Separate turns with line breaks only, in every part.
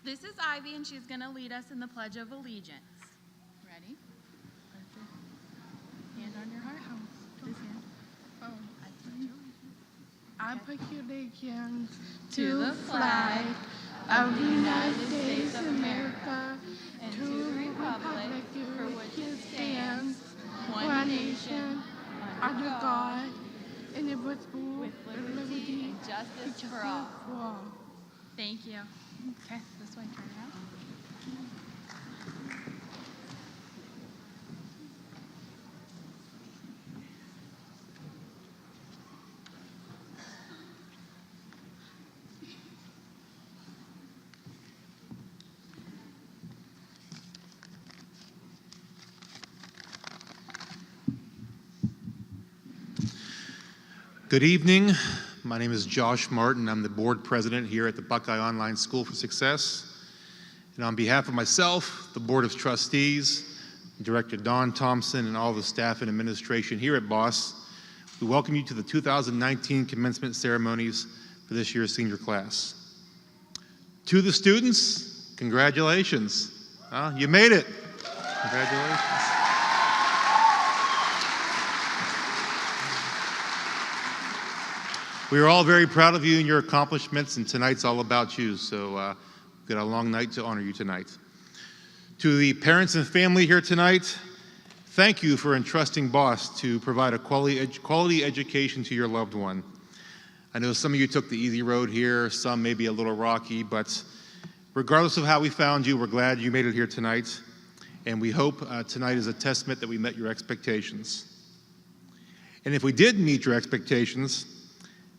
This is Ivy, and she's going to lead us in the Pledge of Allegiance. Ready? Hand on your heart. This hand.
I pledge allegiance
to the flag
of the United States of America
and to the republic for which it stands, one nation, under God,
indivisible,
with liberty and justice for all. Thank you. Okay, this way, turn around.
Good evening. My name is Josh Martin. I'm the board president here at the Buckeye Online School for Success. And on behalf of myself, the board of trustees, Director Don Thompson, and all the staff and administration here at BOSS, we welcome you to the 2019 commencement ceremonies for this year's senior class. To the students, congratulations. You made it. Congratulations. We are all very proud of you and your accomplishments, and tonight's all about you, so we've got a long night to honor you tonight. To the parents and family here tonight, thank you for entrusting BOSS to provide a quality education to your loved one. I know some of you took the easy road here, some may be a little rocky, but regardless of how we found you, we're glad you made it here tonight, and we hope tonight is a testament that we met your expectations. And if we did meet your expectations,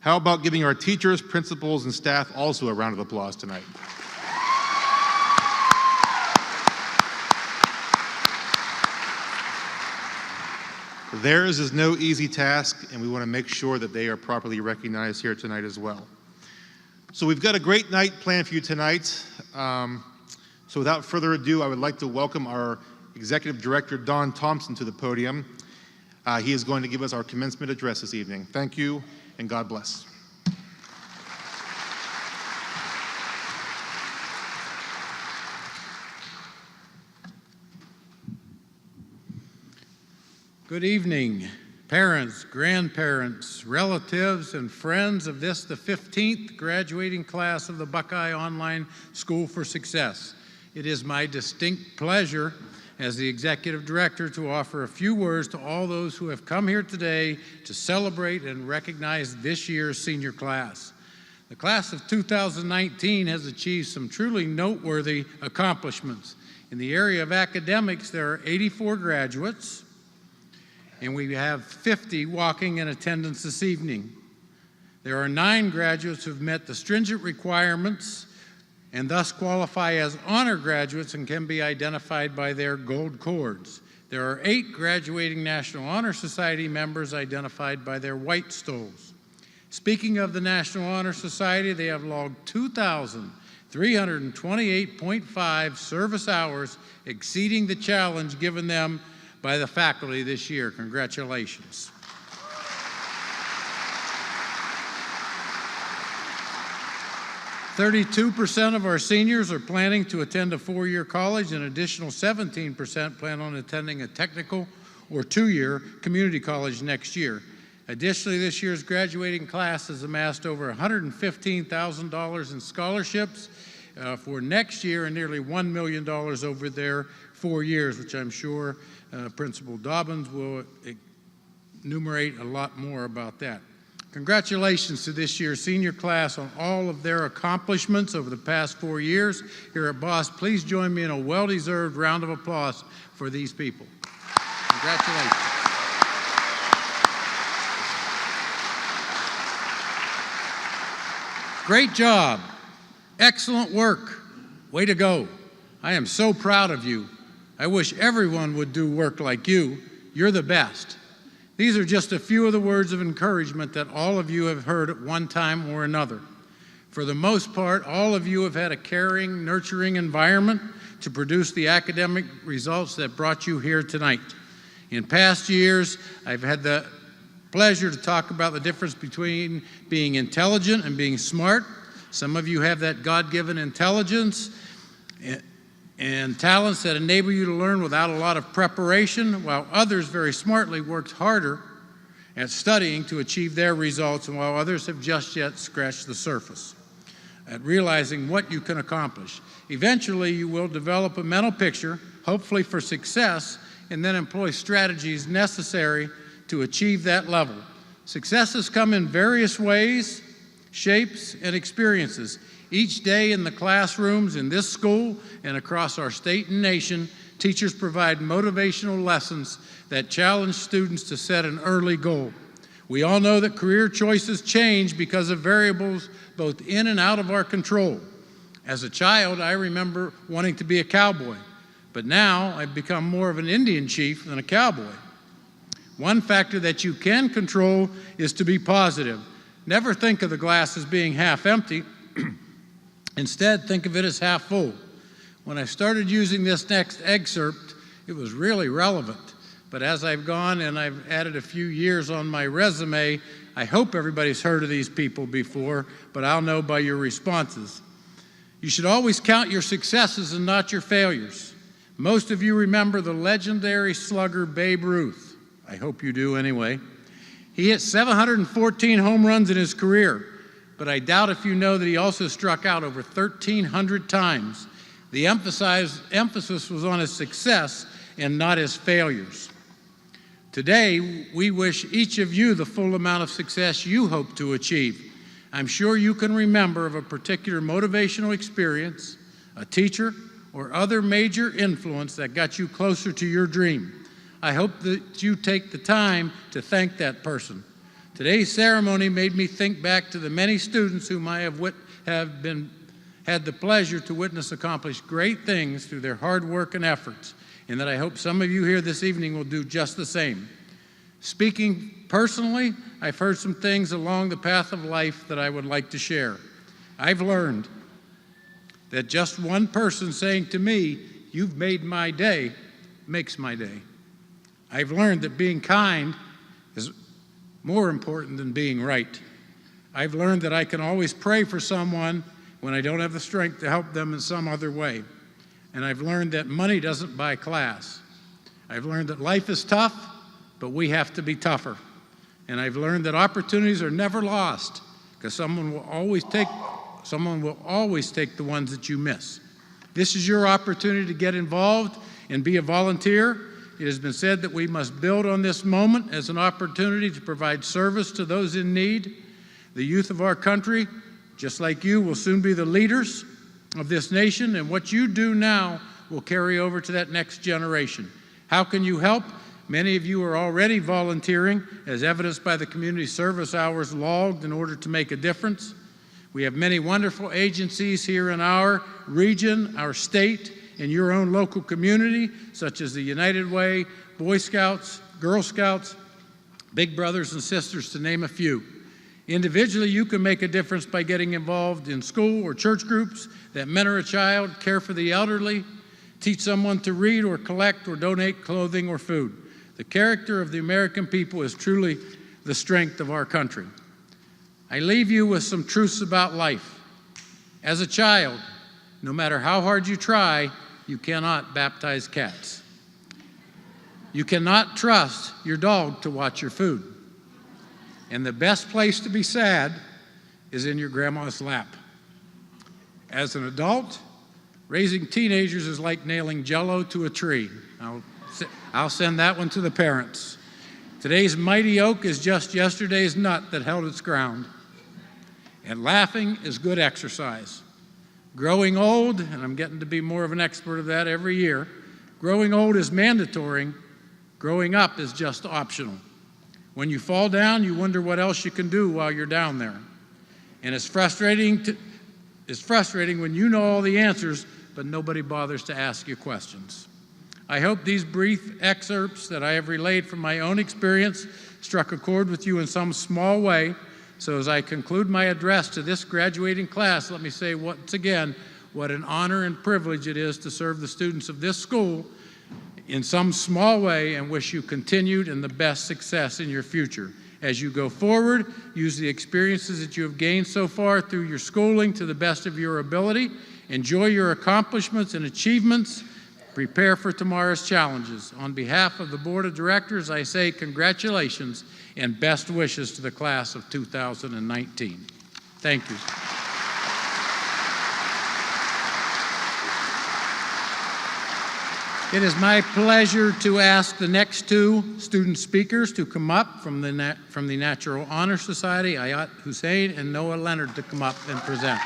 how about giving our teachers, principals, and staff also a round of applause tonight? Theirs is no easy task, and we want to make sure that they are properly recognized here tonight as well. So we've got a great night planned for you tonight. So without further ado, I would like to welcome our Executive Director, Don Thompson, to the podium. He is going to give us our commencement address this evening. Thank you, and God bless.
Good evening, parents, grandparents, relatives, and friends of this, the 15th graduating class of the Buckeye Online School for Success. It is my distinct pleasure as the Executive Director to offer a few words to all those who have come here today to celebrate and recognize this year's senior class. The class of 2019 has achieved some truly noteworthy accomplishments. In the area of academics, there are 84 graduates, and we have 50 walking in attendance this evening. There are 9 graduates who have met the stringent requirements and thus qualify as honor graduates and can be identified by their gold cords. There are 8 graduating National Honor Society members identified by their white stoles. Speaking of the National Honor Society, they have logged 2,328.5 service hours, exceeding the challenge given them by the faculty this year. Congratulations. 32% of our seniors are planning to attend a 4-year college, and an additional 17% plan on attending a technical or 2-year community college next year. Additionally, this year's graduating class has amassed over $115,000 in scholarships for next year and nearly $1 million over their 4 years, which I'm sure Principal Dobbins will enumerate a lot more about that. Congratulations to this year's senior class on all of their accomplishments over the past 4 years. Here at BOSS, please join me in a well-deserved round of applause for these people. Congratulations. Great job. Excellent work. Way to go. I am so proud of you. I wish everyone would do work like you. You're the best. These are just a few of the words of encouragement that all of you have heard at one time or another. For the most part, all of you have had a caring, nurturing environment to produce the academic results that brought you here tonight. In past years, I've had the pleasure to talk about the difference between being intelligent and being smart. Some of you have that God-given intelligence, and talents that enable you to learn without a lot of preparation, while others very smartly worked harder at studying to achieve their results, and while others have just yet scratched the surface at realizing what you can accomplish. Eventually, you will develop a mental picture, hopefully for success, and then employ strategies necessary to achieve that level. Successes come in various ways, shapes, and experiences. Each day in the classrooms in this school and across our state and nation, teachers provide motivational lessons that challenge students to set an early goal. We all know that career choices change because of variables both in and out of our control. As a child, I remember wanting to be a cowboy, but now I've become more of an Indian chief than a cowboy. One factor that you can control is to be positive. Never think of the glass as being half empty. Instead, think of it as half full. When I started using this next excerpt, it was really relevant. But as I've gone and I've added a few years on my resume, I hope everybody's heard of these people before, but I'll know by your responses. You should always count your successes and not your failures. Most of you remember the legendary slugger Babe Ruth. I hope you do anyway. He hit 714 home runs in his career, but I doubt if you know that he also struck out over 1,300 times. The emphasis was on his success and not his failures. Today, we wish each of you the full amount of success you hope to achieve. I'm sure you can remember of a particular motivational experience, a teacher, or other major influence that got you closer to your dream. I hope that you take the time to thank that person. Today's ceremony made me think back to the many students whom I have had the pleasure to witness accomplish great things through their hard work and efforts, and that I hope some of you here this evening will do just the same. Speaking personally, I've heard some things along the path of life that I would like to share. I've learned that just one person saying to me, "You've made my day," makes my day. I've learned that being kind is more important than being right. I've learned that I can always pray for someone when I don't have the strength to help them in some other way. And I've learned that money doesn't buy class. I've learned that life is tough, but we have to be tougher. And I've learned that opportunities are never lost, because someone will always take the ones that you miss. This is your opportunity to get involved and be a volunteer. It has been said that we must build on this moment as an opportunity to provide service to those in need. The youth of our country, just like you, will soon be the leaders of this nation, and what you do now will carry over to that next generation. How can you help? Many of you are already volunteering, as evidenced by the community service hours logged in order to make a difference. We have many wonderful agencies here in our region, our state, and your own local community, such as the United Way, Boy Scouts, Girl Scouts, Big Brothers and Sisters, to name a few. Individually, you can make a difference by getting involved in school or church groups that mentor a child, care for the elderly, teach someone to read or collect or donate clothing or food. The character of the American people is truly the strength of our country. I leave you with some truths about life. As a child, no matter how hard you try, you cannot baptize cats. You cannot trust your dog to watch your food. And the best place to be sad is in your grandma's lap. As an adult, raising teenagers is like nailing Jell-O to a tree. I'll send that one to the parents. Today's mighty oak is just yesterday's nut that held its ground. And laughing is good exercise. Growing old, and I'm getting to be more of an expert of that every year, growing old is mandatory. Growing up is just optional. When you fall down, you wonder what else you can do while you're down there. And it's frustrating when you know all the answers, but nobody bothers to ask you questions. I hope these brief excerpts that I have relayed from my own experience struck a chord with you in some small way. So as I conclude my address to this graduating class, let me say once again what an honor and privilege it is to serve the students of this school in some small way, and wish you continued and the best success in your future. As you go forward, use the experiences that you have gained so far through your schooling to the best of your ability, Enjoy your accomplishments and achievements. Prepare for tomorrow's challenges. On behalf of the Board of Directors, I say congratulations and best wishes to the class of 2019. Thank you. It is my pleasure to ask the next two student speakers to come up from the Natural Honor Society, Ayat Hussain and Noah Leonard, to come up and present.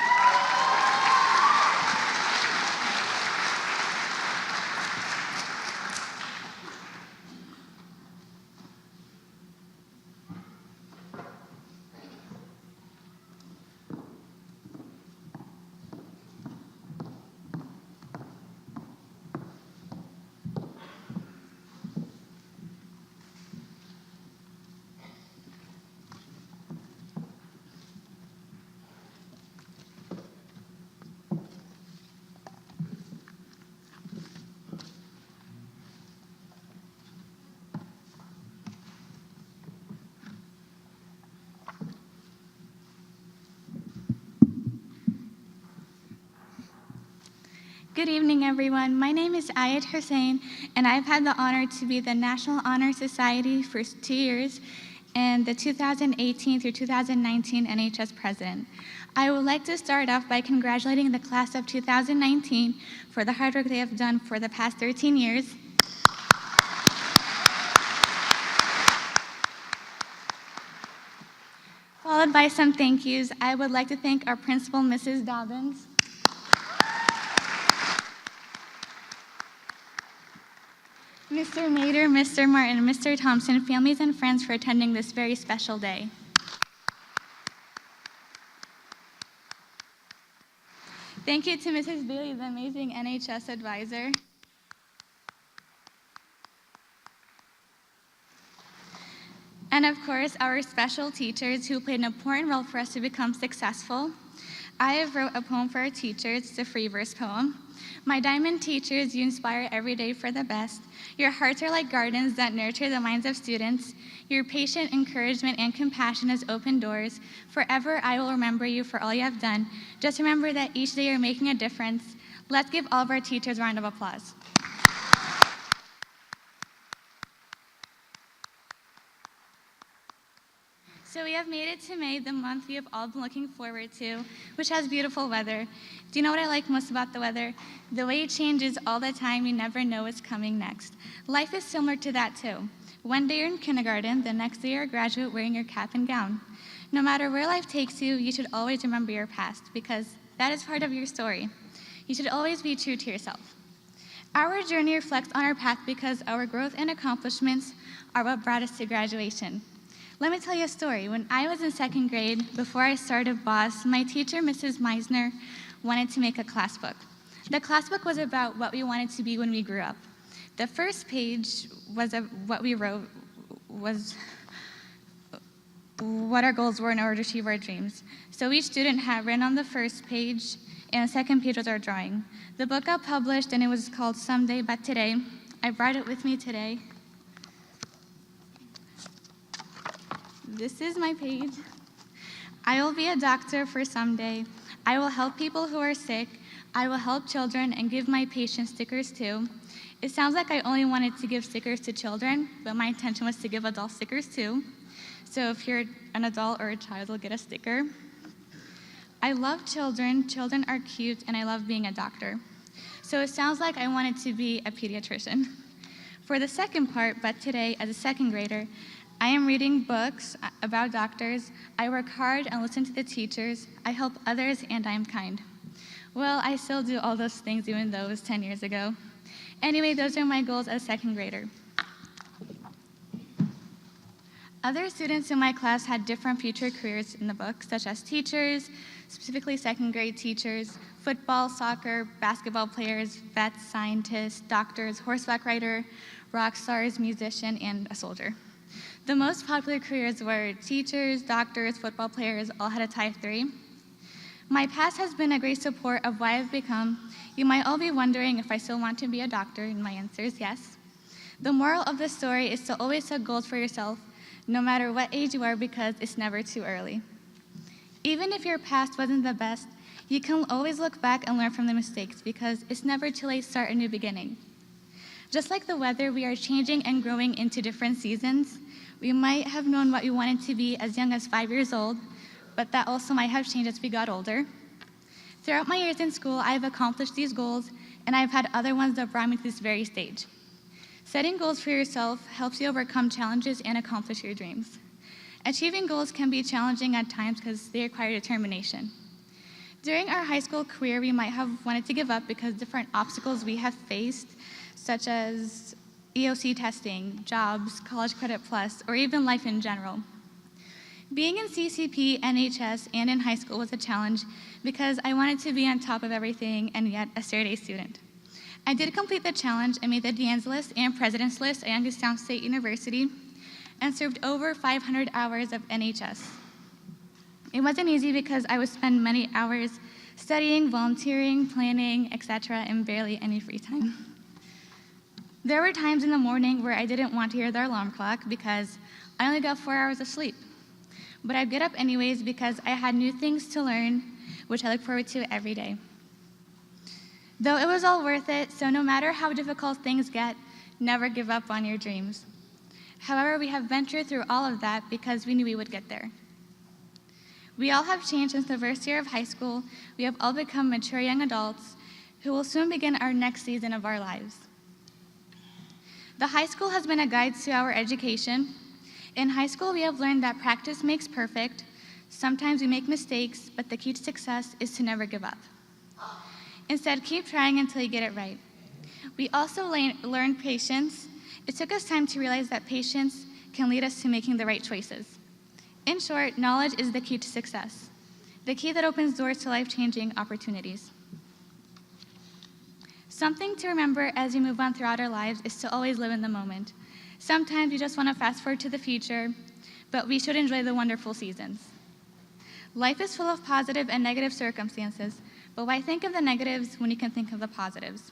Good evening, everyone. My name is Ayat Hussain, and I've had the honor to be the National Honor Society for 2 years and the 2018 through 2019 NHS President. I would like to start off by congratulating the class of 2019 for the hard work they have done for the past 13 years. Followed by some thank yous, I would like to thank our principal, Mrs. Dobbins, Mr. Nader, Mr. Martin, and Mr. Thompson, families and friends for attending this very special day. Thank you to Mrs. Bailey, the amazing NHS advisor. And of course, our special teachers who played an important role for us to become successful. I have wrote a poem for our teachers. It's a free verse poem. My diamond teachers, you inspire every day for the best. Your hearts are like gardens that nurture the minds of students. Your patient encouragement and compassion has opened doors. Forever I will remember you for all you have done. Just remember that each day you're making a difference. Let's give all of our teachers a round of applause. So we have made it to May, the month we have all been looking forward to, which has beautiful weather. Do you know what I like most about the weather? The way it changes all the time, you never know what's coming next. Life is similar to that too. One day you're in kindergarten, the next day you're a graduate wearing your cap and gown. No matter where life takes you, you should always remember your past because that is part of your story. You should always be true to yourself. Our journey reflects on our path because our growth and accomplishments are what brought us to graduation. Let me tell you a story. When I was in second grade, before I started BOSS, my teacher, Mrs. Meisner, wanted to make a class book. The class book was about what we wanted to be when we grew up. The first page was what we wrote was what our goals were in order to achieve our dreams. So each student had written on the first page, and the second page was our drawing. The book got published, and it was called Someday But Today. I brought it with me today. This is my page. I will be a doctor for someday. I will help people who are sick. I will help children and give my patients stickers too. It sounds like I only wanted to give stickers to children, but my intention was to give adult stickers too. So if you're an adult or a child, you'll get a sticker. I love children. Children are cute, and I love being a doctor. So it sounds like I wanted to be a pediatrician. For the second part, but today, as a second grader, I am reading books about doctors. I work hard and listen to the teachers. I help others, and I am kind. Well, I still do all those things, even though it was 10 years ago. Anyway, those are my goals as a second grader. Other students in my class had different future careers in the book, such as teachers, specifically second grade teachers, football, soccer, basketball players, vets, scientists, doctors, horseback rider, rock stars, musician, and a soldier. The most popular careers were teachers, doctors, football players, all had a tie of 3. My past has been a great support of why I've become. You might all be wondering if I still want to be a doctor, and my answer is yes. The moral of the story is to always set goals for yourself, no matter what age you are, because it's never too early. Even if your past wasn't the best, You can always look back and learn from the mistakes because it's never too late to start a new beginning. Just like the weather, we are changing and growing into different seasons. We might have known what we wanted to be as young as 5 years old, but that also might have changed as we got older. Throughout my years in school, I have accomplished these goals, and I've had other ones that brought me to this very stage. Setting goals for yourself helps you overcome challenges and accomplish your dreams. Achieving goals can be challenging at times because they require determination. During our high school career, we might have wanted to give up because different obstacles we have faced, such as EOC testing, jobs, college credit plus, or even life in general. Being in CCP, NHS, and in high school was a challenge because I wanted to be on top of everything and yet a straight-A student. I did complete the challenge and made the Dean's List and President's List at Youngstown State University and served over 500 hours of NHS. It wasn't easy because I would spend many hours studying, volunteering, planning, etc., and barely any free time. There were times in the morning where I didn't want to hear the alarm clock because I only got 4 hours of sleep. But I'd get up anyways because I had new things to learn, which I look forward to every day. Though it was all worth it, so no matter how difficult things get, never give up on your dreams. However, we have ventured through all of that because we knew we would get there. We all have changed since the first year of high school. We have all become mature young adults who will soon begin our next season of our lives. The high school has been a guide to our education. In high school, we have learned that practice makes perfect. Sometimes we make mistakes, but the key to success is to never give up. Instead, keep trying until you get it right. We also learned patience. It took us time to realize that patience can lead us to making the right choices. In short, knowledge is the key to success, the key that opens doors to life-changing opportunities. Something to remember as we move on throughout our lives is to always live in the moment. Sometimes we just want to fast forward to the future, but we should enjoy the wonderful seasons. Life is full of positive and negative circumstances, but why think of the negatives when you can think of the positives?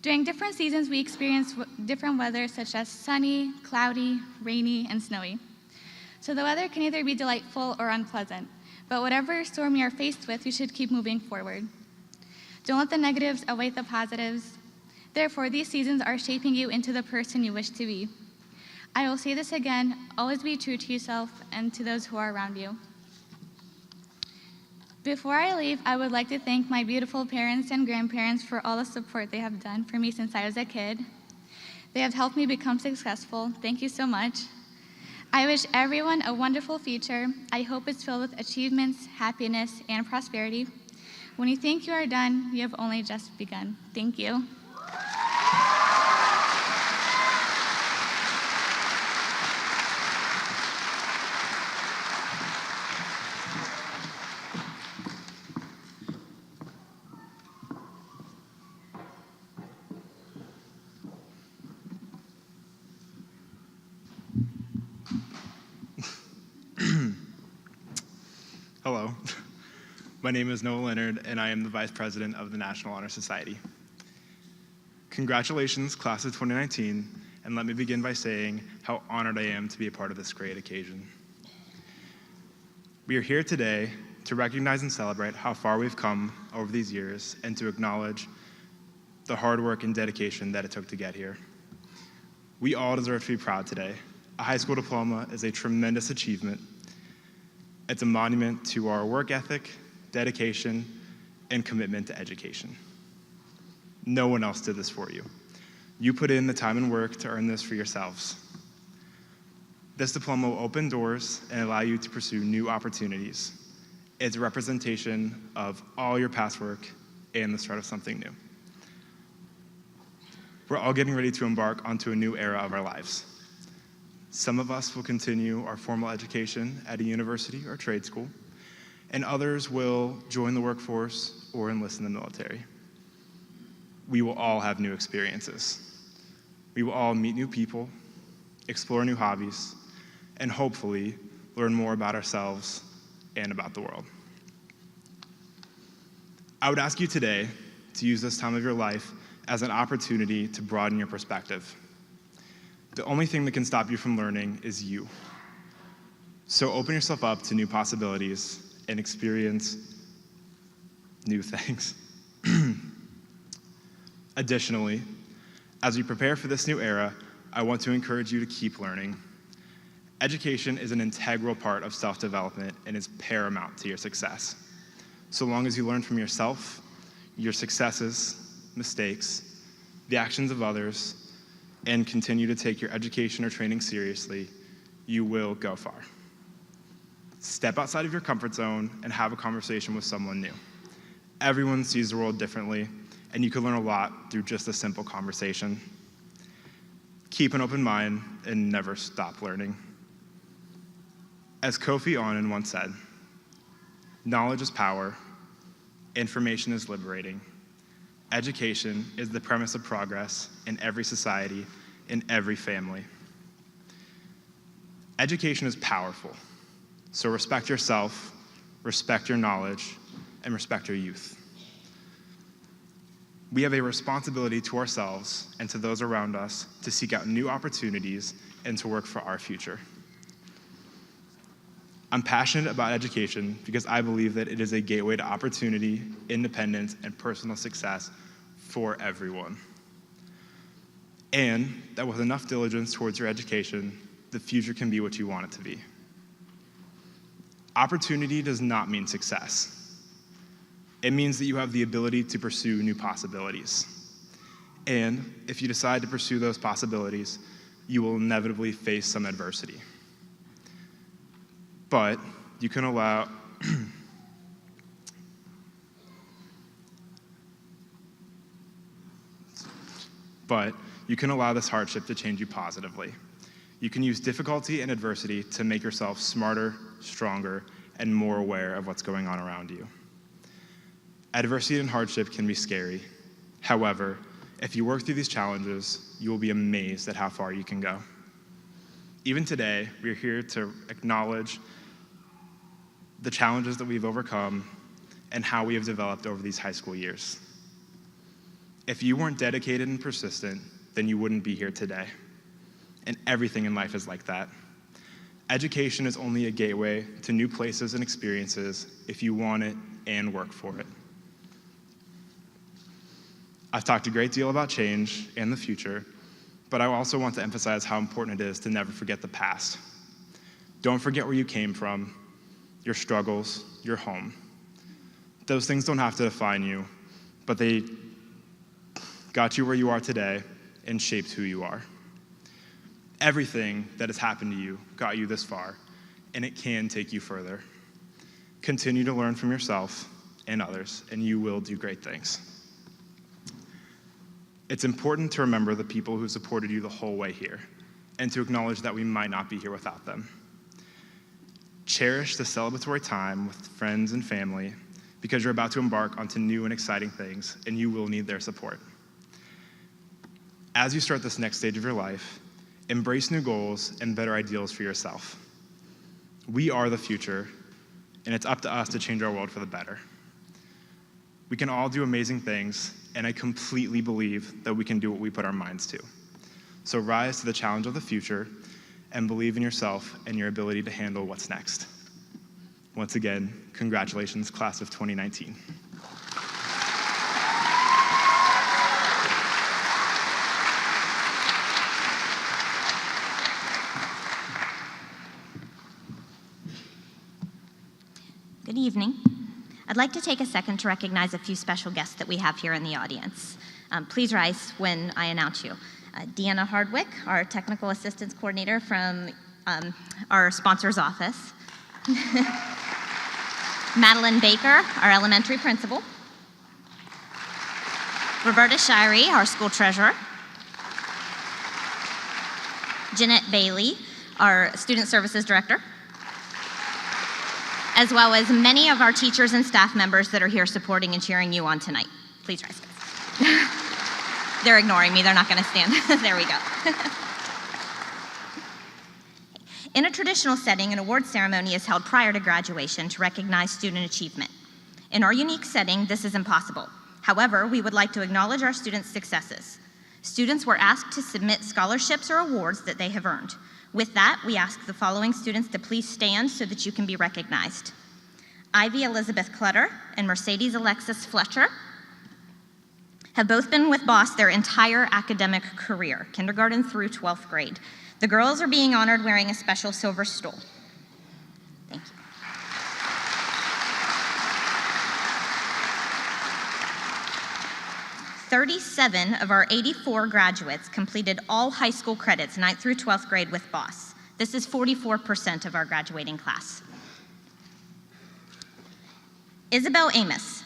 During different seasons, we experience different weather, such as sunny, cloudy, rainy, and snowy. So the weather can either be delightful or unpleasant, but whatever storm you're faced with, you should keep moving forward. Don't let the negatives outweigh the positives. Therefore, these seasons are shaping you into the person you wish to be. I will say this again, always be true to yourself and to those who are around you. Before I leave, I would like to thank my beautiful parents and grandparents for all the support they have done for me since I was a kid. They have helped me become successful. Thank you so much. I wish everyone a wonderful future. I hope it's filled with achievements, happiness, and prosperity. When you think you are done, you have only just begun. Thank you.
Hello, my name is Leonard, and I am the Vice President of the National Honor Society. Congratulations, Class of 2019, and let me begin by saying how honored I am to be a part of this great occasion. We are here today to recognize and celebrate how far we've come over these years and to acknowledge the hard work and dedication that it took to get here. We all deserve to be proud today. A high school diploma is a tremendous achievement. It's a monument to our work ethic, dedication, and commitment to education. No one else did this for you. You put in the time and work to earn this for yourselves. This diploma will open doors and allow you to pursue new opportunities. It's a representation of all your past work and the start of something new. We're all getting ready to embark onto a new era of our lives. Some of us will continue our formal education at a university or trade school, and others will join the workforce or enlist in the military. We will all have new experiences. We will all meet new people, explore new hobbies, and hopefully learn more about ourselves and about the world. I would ask you today to use this time of your life as an opportunity to broaden your perspective. The only thing that can stop you from learning is you. So open yourself up to new possibilities and experience new things. Additionally, as we prepare for this new era, I want to encourage you to keep learning. Education is an integral part of self-development and is paramount to your success. So long as you learn from yourself, your successes, mistakes, the actions of others, and continue to take your education or training seriously, you will go far. Step outside of your comfort zone and have a conversation with someone new. Everyone sees the world differently, and you can learn a lot through just a simple conversation. Keep an open mind and never stop learning. As Kofi Annan once said, knowledge is power, information is liberating. Education is the premise of progress in every society, in every family. Education is powerful, so respect yourself, respect your knowledge, and respect your youth. We have a responsibility to ourselves and to those around us to seek out new opportunities and to work for our future. I'm passionate about education because I believe that it is a gateway to opportunity, independence, and personal success for everyone. And that with enough diligence towards your education, the future can be what you want it to be. Opportunity does not mean success. It means that you have the ability to pursue new possibilities. And if you decide to pursue those possibilities, you will inevitably face some adversity. But you can allow this hardship to change you positively. You can use difficulty and adversity to make yourself smarter, stronger, and more aware of what's going on around you. Adversity and hardship can be scary. However, if you work through these challenges, you will be amazed at how far you can go. Even today, we're here to acknowledge the challenges that we've overcome and how we have developed over these high school years. If you weren't dedicated and persistent, then you wouldn't be here today. And everything in life is like that. Education is only a gateway to new places and experiences if you want it and work for it. I've talked a great deal about change and the future, but I also want to emphasize how important it is to never forget the past. Don't forget where you came from, your struggles, your home. Those things don't have to define you, but they got you where you are today and shaped who you are. Everything that has happened to you got you this far, and it can take you further. Continue to learn from yourself and others, and you will do great things. It's important to remember the people who supported you the whole way here, and to acknowledge that we might not be here without them. Cherish the celebratory time with friends and family, because you're about to embark onto new and exciting things, and you will need their support. As you start this next stage of your life, embrace new goals and better ideals for yourself. We are the future, and it's up to us to change our world for the better. We can all do amazing things, and I completely believe that we can do what we put our minds to. So rise to the challenge of the future and believe in yourself and your ability to handle what's next. Once again, congratulations, class of 2019.
Good evening. I'd like to take a second to recognize a few special guests that we have here in the audience. Please rise when I announce you. Deanna Hardwick, our Technical Assistance Coordinator from our sponsor's office. Madeline Baker, our Elementary Principal. Roberta Shirey, our School Treasurer. Jeanette Bailey, our Student Services Director. As well as many of our teachers and staff members that are here supporting and cheering you on tonight. Please rise, guys. They're ignoring me, they're not gonna stand. There we go. In a traditional setting, an award ceremony is held prior to graduation to recognize student achievement. In our unique setting, this is impossible. However, we would like to acknowledge our students' successes. Students were asked to submit scholarships or awards that they have earned. With that, we ask the following students to please stand so that you can be recognized. Ivy Elizabeth Clutter and Mercedes Alexis Fletcher have both been with BOSS their entire academic career, kindergarten through 12th grade. The girls are being honored wearing a special silver stole. Thank you. "37 of our 84 graduates completed all high school credits, 9th through 12th grade with BOSS. This is 44% of our graduating class. Isabel Amos.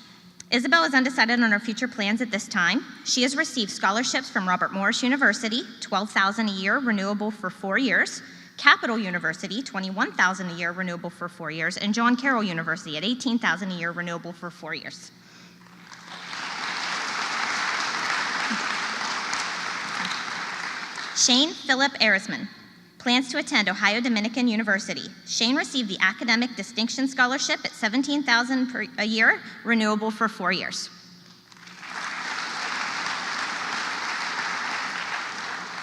Isabel is undecided on her future plans at this time. She has received scholarships from Robert Morris University, $12,000 a year, renewable for 4 years, Capital University, $21,000 a year, renewable for 4 years, and John Carroll University at $18,000 a year, renewable for 4 years. Shane Philip Erisman plans to attend Ohio Dominican University. Shane received the Academic Distinction Scholarship at $17,000 a year, renewable for 4 years.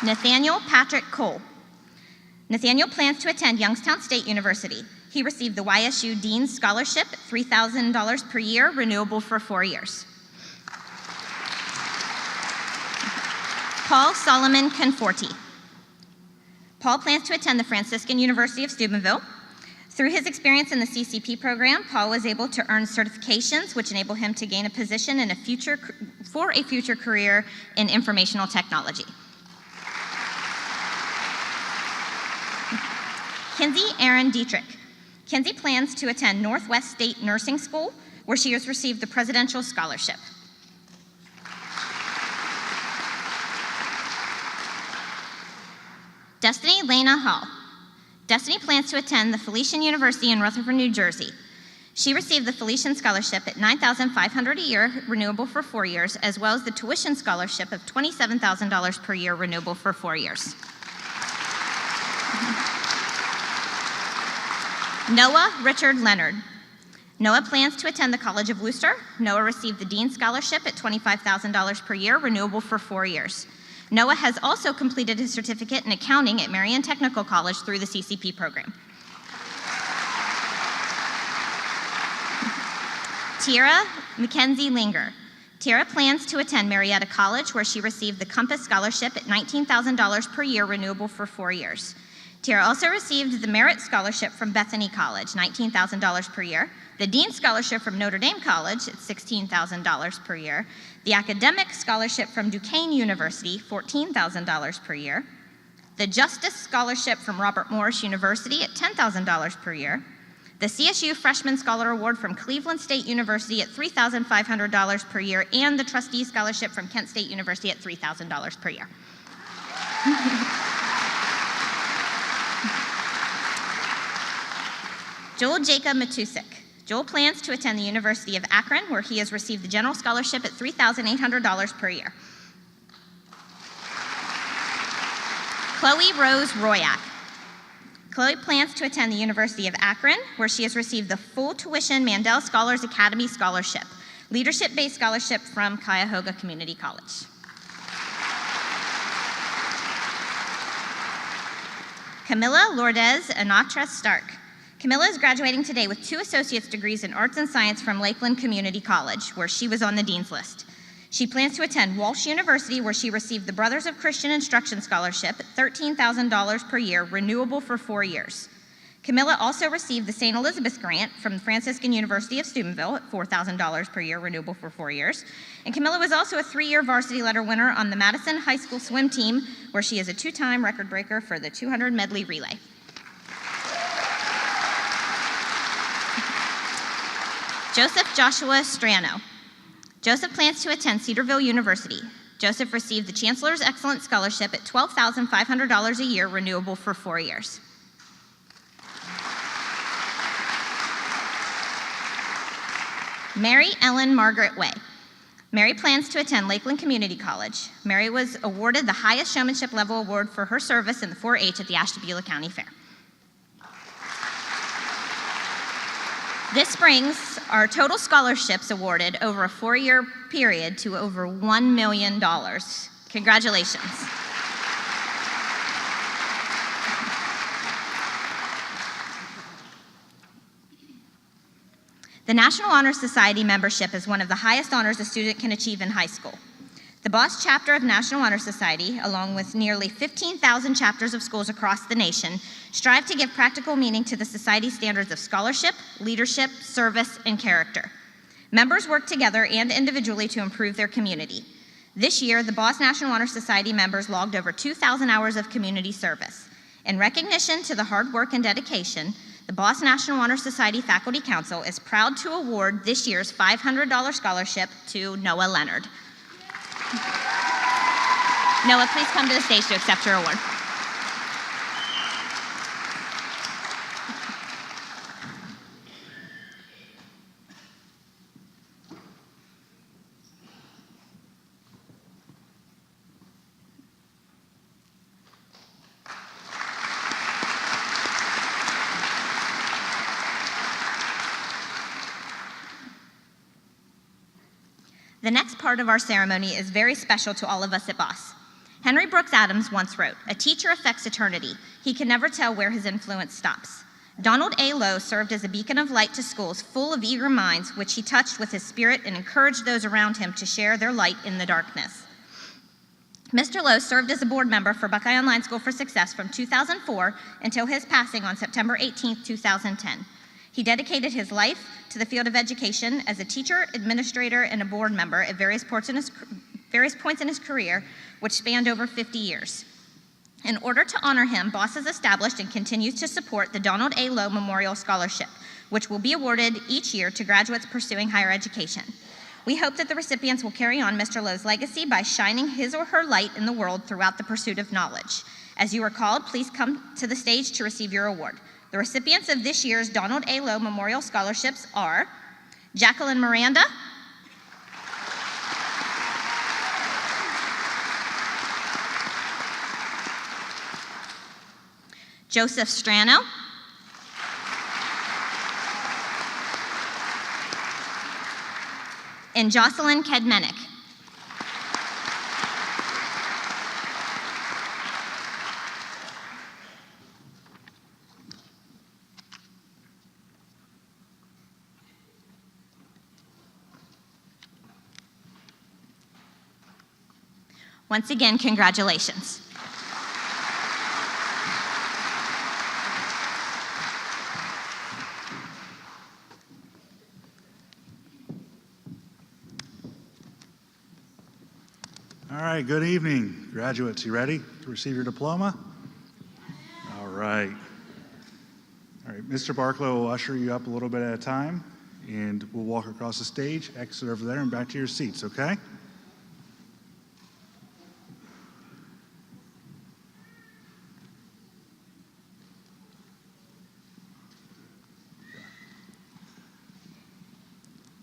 Nathaniel Patrick Cole. Nathaniel plans to attend Youngstown State University. He received the YSU Dean's Scholarship at $3,000 per year, renewable for 4 years. Paul Solomon Conforti. Paul plans to attend the Franciscan University of Steubenville. Through his experience in the CCP program, Paul was able to earn certifications which enable him to gain a position in a future career in informational technology. Kinsey Aaron Dietrich. Kinsey plans to attend Northwest State Nursing School, where she has received the Presidential Scholarship. Destiny Lena Hall. Destiny plans to attend the Felician University in Rutherford, New Jersey. She received the Felician Scholarship at $9,500 a year, renewable for 4 years, as well as the Tuition Scholarship of $27,000 per year, renewable for 4 years. Noah Richard Leonard. Noah plans to attend the College of Wooster. Noah received the Dean's Scholarship at $25,000 per year, renewable for 4 years. Noah has also completed his certificate in accounting at Marian Technical College through the CCP program. Tiara Mackenzie Linger. Tiara plans to attend Marietta College, where she received the Compass Scholarship at $19,000 per year, renewable for 4 years. Tiara also received the Merit Scholarship from Bethany College, $19,000 per year, the Dean's Scholarship from Notre Dame College at $16,000 per year, the Academic Scholarship from Duquesne University, $14,000 per year, the Justice Scholarship from Robert Morris University at $10,000 per year, the CSU Freshman Scholar Award from Cleveland State University at $3,500 per year, and the Trustee Scholarship from Kent State University at $3,000 per year. Joel Jacob Matusik. Joel plans to attend the University of Akron, where he has received the General Scholarship at $3,800 per year. Chloe Rose Royak. Chloe plans to attend the University of Akron, where she has received the full tuition Mandel Scholars Academy Scholarship, leadership-based scholarship from Cuyahoga Community College. Camilla Lourdes Anatra Stark. Camilla is graduating today with 2 associate's degrees in arts and science from Lakeland Community College, where she was on the dean's list. She plans to attend Walsh University, where she received the Brothers of Christian Instruction Scholarship at $13,000 per year, renewable for 4 years. Camilla also received the St. Elizabeth Grant from the Franciscan University of Steubenville at $4,000 per year, renewable for 4 years. And Camilla was also a 3-year varsity letter winner on the Madison High School swim team, where she is a 2-time record breaker for the 200 medley relay. Joseph Joshua Strano. Joseph plans to attend Cedarville University. Joseph received the Chancellor's Excellence Scholarship at $12,500 a year, renewable for 4 years. Mary Ellen Margaret Way. Mary plans to attend Lakeland Community College. Mary was awarded the highest showmanship level award for her service in the 4-H at the Ashtabula County Fair. This brings our total scholarships awarded over a 4-year period to over $1 million. Congratulations. The National Honor Society membership is one of the highest honors a student can achieve in high school. The Boss chapter of National Honor Society, along with nearly 15,000 chapters of schools across the nation, strive to give practical meaning to the Society's standards of scholarship, leadership, service, and character. Members work together and individually to improve their community. This year, the Boss National Honor Society members logged over 2,000 hours of community service. In recognition to the hard work and dedication, the Boss National Honor Society Faculty Council is proud to award this year's $500 scholarship to Noah Leonard. Noah, please come to the stage to accept your award. The next part of our ceremony is very special to all of us at Boss. Henry Brooks Adams once wrote, "A teacher affects eternity. He can never tell where his influence stops." Donald A. Lowe served as a beacon of light to schools full of eager minds, which he touched with his spirit and encouraged those around him to share their light in the darkness. Mr. Lowe served as a board member for Buckeye Online School for Success from 2004 until his passing on September 18, 2010. He dedicated his life to the field of education as a teacher, administrator, and a board member at various points in his career, which spanned over 50 years. In order to honor him, Boss has established and continues to support the Donald A. Lowe Memorial Scholarship, which will be awarded each year to graduates pursuing higher education. We hope that the recipients will carry on Mr. Lowe's legacy by shining his or her light in the world throughout the pursuit of knowledge. As you are called, please come to the stage to receive your award. The recipients of this year's Donald A. Lowe Memorial Scholarships are Jacqueline Miranda, Joseph Strano, and Jocelyn Kedmenick. Once again, congratulations.
All right, good evening, graduates. You ready to receive your diploma? All right. All right, Mr. Barklow will usher you up a little bit at a time, and we'll walk across the stage, exit over there, and back to your seats, okay?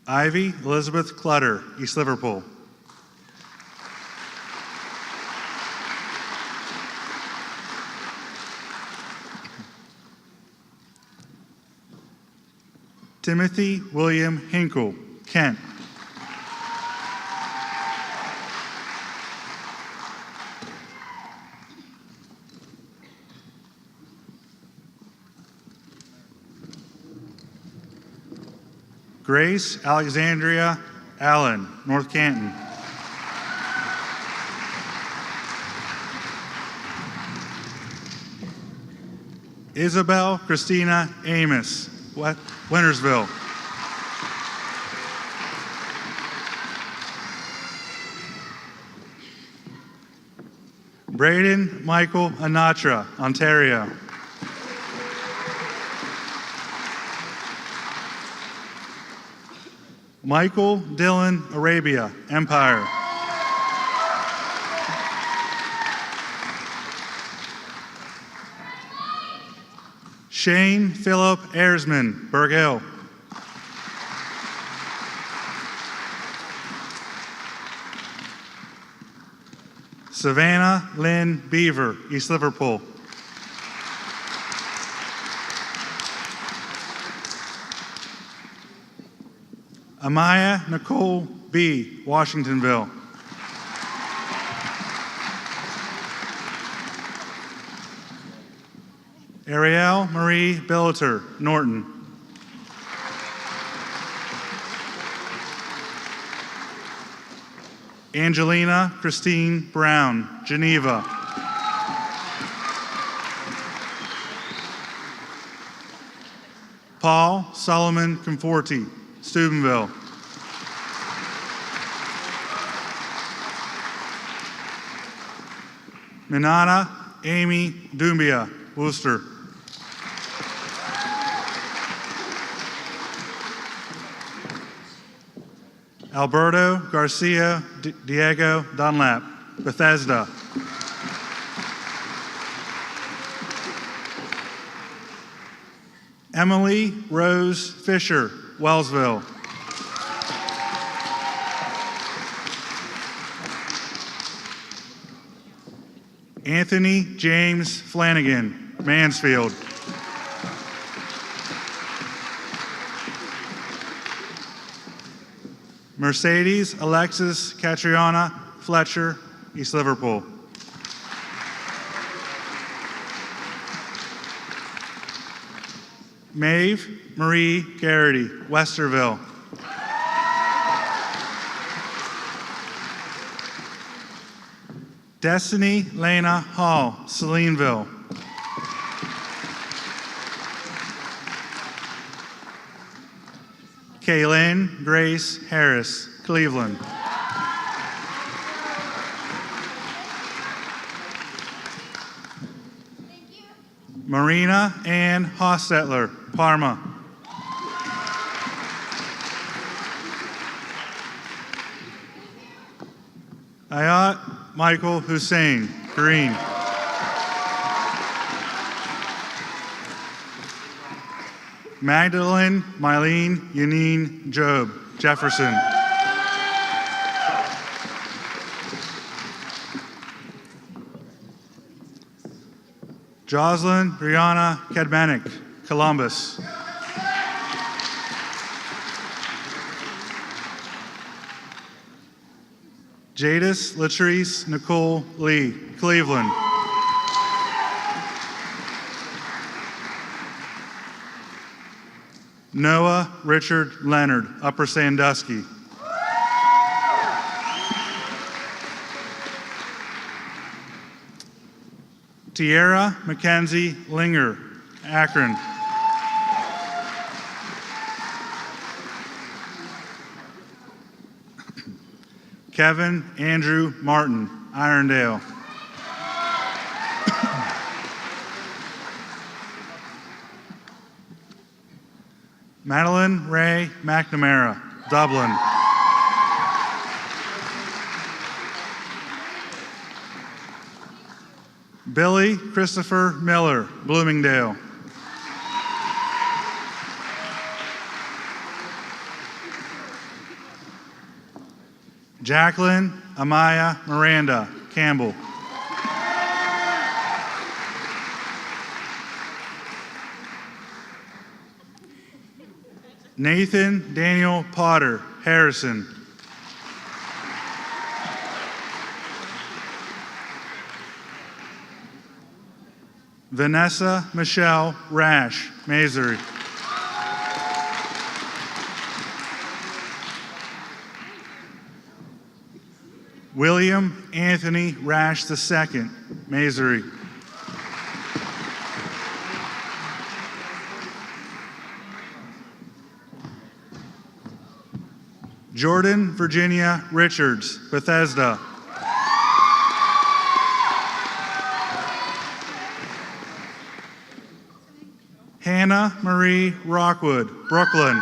Ivy Elizabeth Clutter, East Liverpool. Timothy William Hinkle, Kent. Grace Alexandria Allen, North Canton. Isabel Christina Amos, Wintersville. Braden Michael Anatra, Ontario. Michael Dillon Arabia, Empire. Shane Philip Ayersman, Berg Hill. Savannah Lynn Beaver, East Liverpool. Amaya Nicole B., Washingtonville. Ariel Marie Billeter, Norton. Angelina Christine Brown, Geneva. Paul Solomon Conforti, Steubenville. Minana Amy Dumbia, Worcester. Alberto Garcia Diego Dunlap, Bethesda. Emily Rose Fisher, Wellsville. Anthony James Flanagan, Mansfield. Mercedes Alexis Catriona Fletcher, East Liverpool. Maeve Marie Garrity, Westerville. Destiny Lena Hall, Salineville. Kaylin Grace Harris, Cleveland. Marina Ann Hostetler, Parma. Ayat Michael Hussain, Green. Magdalene Mylene Yanine Job, Jefferson. Jocelyn Brianna Kedmanik, Columbus. Jadis Latrice Nicole Lee, Cleveland. Noah Richard Leonard, Upper Sandusky. Tierra Mackenzie Linger, Akron. Kevin Andrew Martin, Irondale. Madeline Ray McNamara, Dublin. Billy Christopher Miller, Bloomingdale. Jacqueline Amaya Miranda, Campbell. Nathan Daniel Potter, Harrison. Vanessa Michelle Rash, Masery. William Anthony Rash II, Masery. Jordan Virginia Richards, Bethesda. Hannah Marie Rockwood, Brooklyn.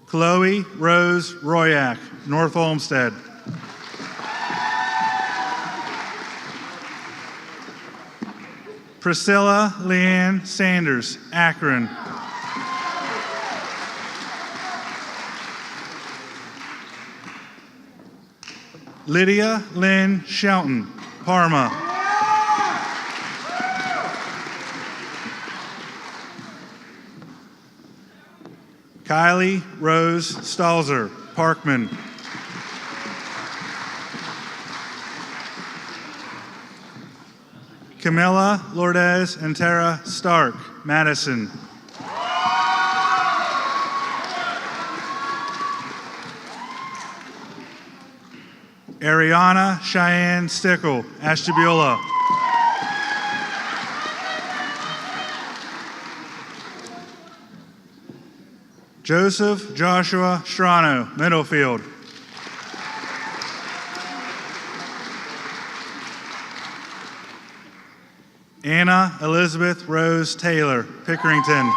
Chloe Rose Royak, North Olmsted. Priscilla Leanne Sanders, Akron. Lydia Lynn Shelton, Parma. Kylie Rose Stalzer, Parkman. Camilla Lourdes and Tara Stark, Madison. Ariana Cheyenne Stickle, Ashtabula. Joseph Joshua Strano, Middlefield. Anna Elizabeth Rose Taylor, Pickerington.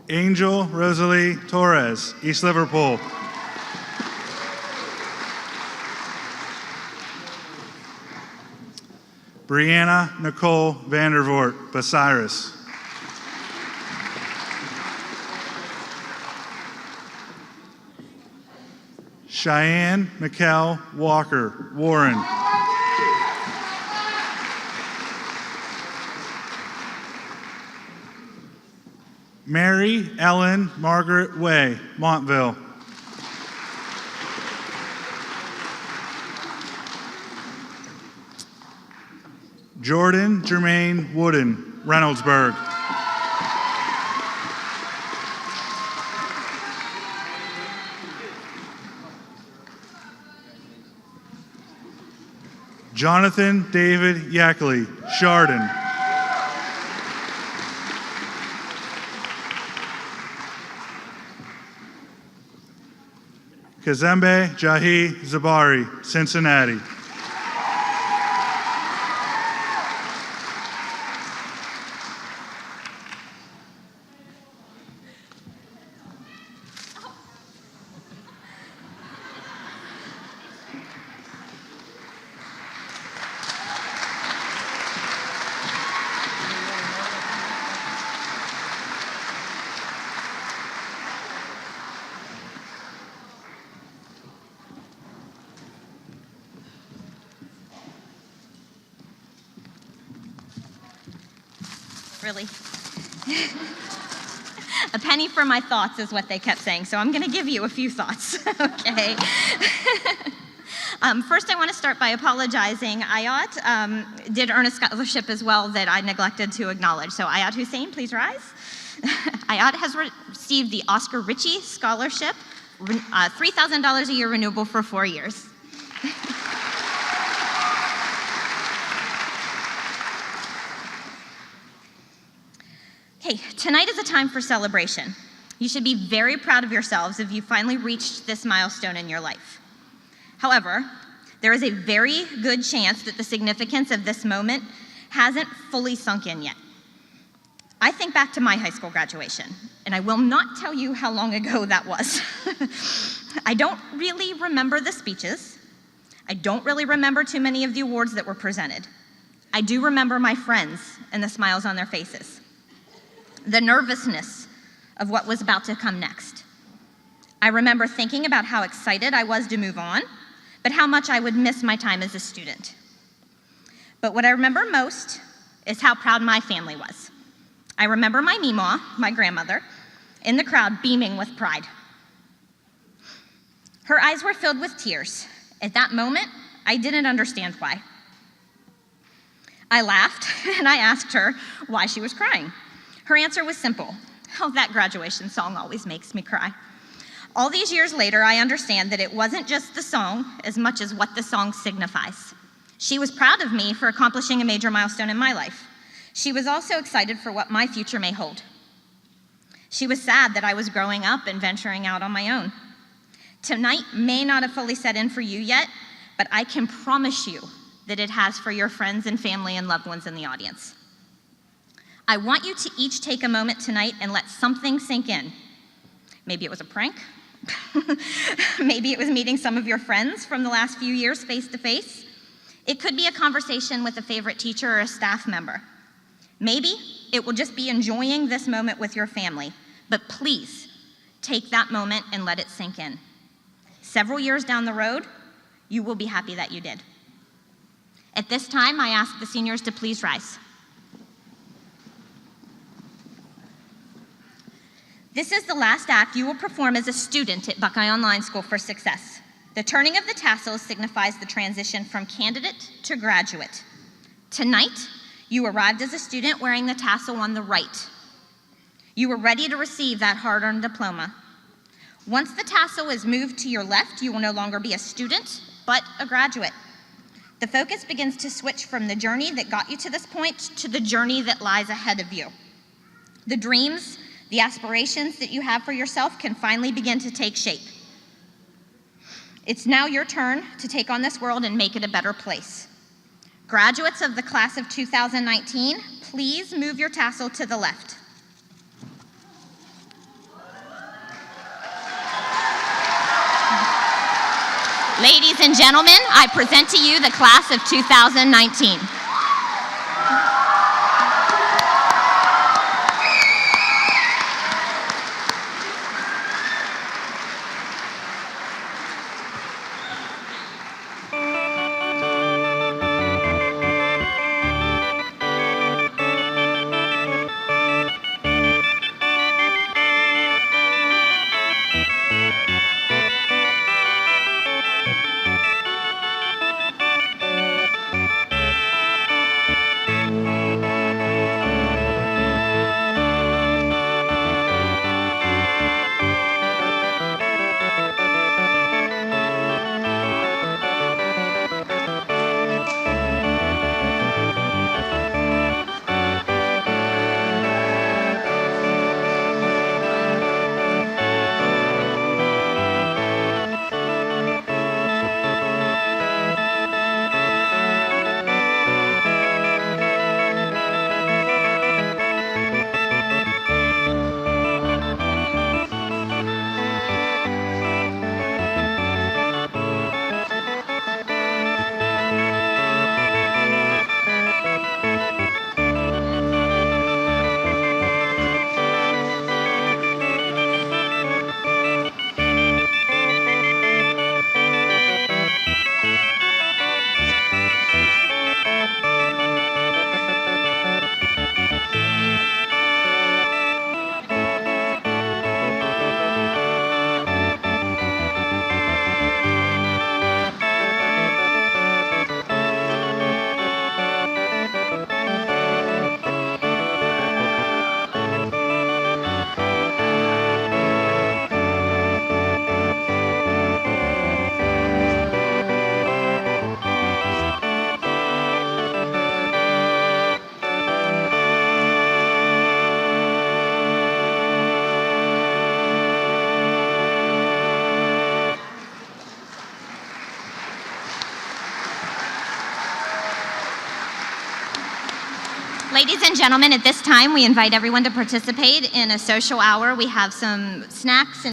Angel Rosalie Torres, East Liverpool. Brianna Nicole Vandervoort, Bucyrus. Cheyenne Mikkel Walker, Warren. Mary Ellen Margaret Way, Montville. Jordan Jermaine Wooden, Reynoldsburg. Jonathan David Yackley, Chardon. Kazembe Jahi Zabari, Cincinnati.
Really. A penny for my thoughts is what they kept saying, so I'm going to give you a few thoughts, okay? First, I want to start by apologizing. Ayat did earn a scholarship as well that I neglected to acknowledge. So Ayat Hussain, please rise. Ayat has received the Oscar Ritchie Scholarship, $3,000 a year renewable for 4 years. Okay, tonight is a time for celebration. You should be very proud of yourselves if you finally reached this milestone in your life. However, there is a very good chance that the significance of this moment hasn't fully sunk in yet. I think back to my high school graduation, and I will not tell you how long ago that was. I don't really remember the speeches. I don't really remember too many of the awards that were presented. I do remember my friends and the smiles on their faces. The nervousness of what was about to come next. I remember thinking about how excited I was to move on, but how much I would miss my time as a student. But what I remember most is how proud my family was. I remember my Meemaw, my grandmother, in the crowd beaming with pride. Her eyes were filled with tears. At that moment, I didn't understand why. I laughed and I asked her why she was crying. Her answer was simple. Oh, that graduation song always makes me cry. All these years later, I understand that it wasn't just the song as much as what the song signifies. She was proud of me for accomplishing a major milestone in my life. She was also excited for what my future may hold. She was sad that I was growing up and venturing out on my own. Tonight may not have fully set in for you yet, but I can promise you that it has for your friends and family and loved ones in the audience. I want you to each take a moment tonight and let something sink in. Maybe it was a prank. Maybe it was meeting some of your friends from the last few years face to face. It could be a conversation with a favorite teacher or a staff member. Maybe it will just be enjoying this moment with your family. But please, take that moment and let it sink in. Several years down the road, you will be happy that you did. At this time, I ask the seniors to please rise. This is the last act you will perform as a student at Buckeye Online School for Success. The turning of the tassel signifies the transition from candidate to graduate. Tonight, you arrived as a student wearing the tassel on the right. You are ready to receive that hard-earned diploma. Once the tassel is moved to your left, you will no longer be a student, but a graduate. The focus begins to switch from the journey that got you to this point to the journey that lies ahead of you. The dreams, the aspirations that you have for yourself can finally begin to take shape. It's now your turn to take on this world and make it a better place. Graduates of the class of 2019, please move your tassel to the left. Ladies and gentlemen, I present to you the class of 2019. Ladies and gentlemen, at this time, we invite everyone to participate in a social hour. We have some snacks and